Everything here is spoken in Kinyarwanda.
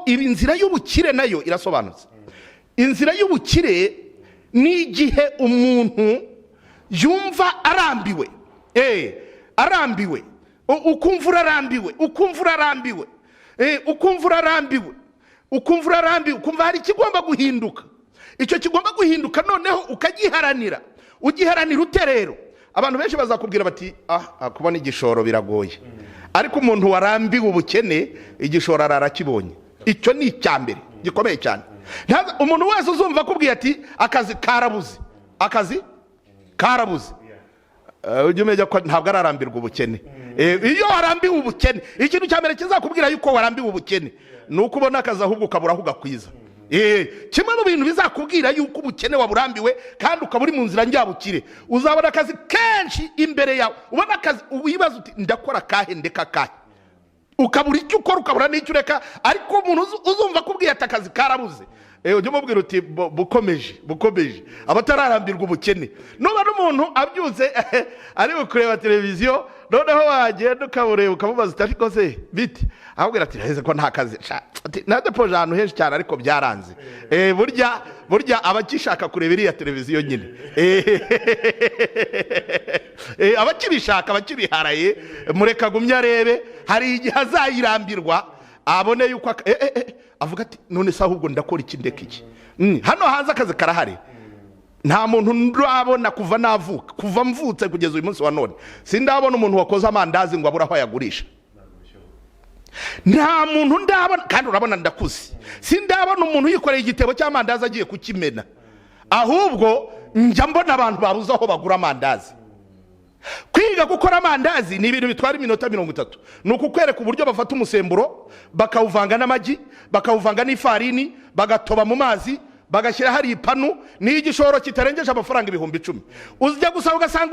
inzira y'ubukire nayo irasobanutse. Inzira y'ubukire ni igihe umuntu yumva arambiwe, arambiwe, ukumva urarambiwe, ukumva hari ikigomba guhinduka. Icyo kigomba guhinduka noneho ukagiharanira. Ugiharanira ute rero? Abantu benshi bazakubwira bati kubona igishoro biragoye, ariko umuntu warambiwe ubukene igishoro ararakibonye. Icyo ni icyambere gikomeye cyane. Umuntu wese uzumva kubwiye ati akazi karabuze, ujye umenya ko ntabwo ararambirwa ubukene. Iyo warambiwe ubukene, ikintu cyambere kizakubwira yuko warambiwe ubukene nuko ubona akazi ahubwo ukabura aho ugakwiza. Kimwe mu bintu bizakubwira yuko ubukene waburambiwe kandi ukaburi mu nzira njyabukire, uzabona akazi kenshi imbere yawe, ubona akazi ubibaza uti ndakora kahe ndeka kahe, ukabura icyo ukora ukabura n'icyo ureka. Ariko umuntu uzumva kubwiye ati akazi karabuze, ujye umubwira uti bukomeje abatararambirwa ubukene. Nuba n'umuntu abyuze ari kureba televiziyo, noneho wagenda ukabureba ukamubaza uti ariko se bite, ahubwira ati heze ko nta kazi nadepoje ahantu henshi cyane ariko byaranze. Burya abakishaka kureba iriya televiziyo nyine, abakibishaka abakibiharaye mureka gumya arebe, hari igihe azayirambirwa abone yuko avuga ati none se ahubwo ndakora iki ndeka iki. Hano hanze akazi karahari. Nta muntu ndabona kuva mvutse kugeza uyu munsi wa none sindabona umuntu wakoze amandazi ngo abura aho yagurisha. Nta muntu ndabona, kandi urabona ndakuze, sindabona umuntu yikoreye igitebo cy'amandazi agiye kukimena. Ahubwo njya mbona abantu babuze aho bagura amandazi. Kwiga gukora amandazi ni ibintu bitwara iminota 30. Nuko kwereka uburyo bafata umusemburo bakawuvanga n'amagi, bakawuvanga n'ifarini, bagatoba mu mazi, bagashyira hari ipanu, ni igishoro kitarengeje amafaranga 10,000. Uzijya gusaba ugasanga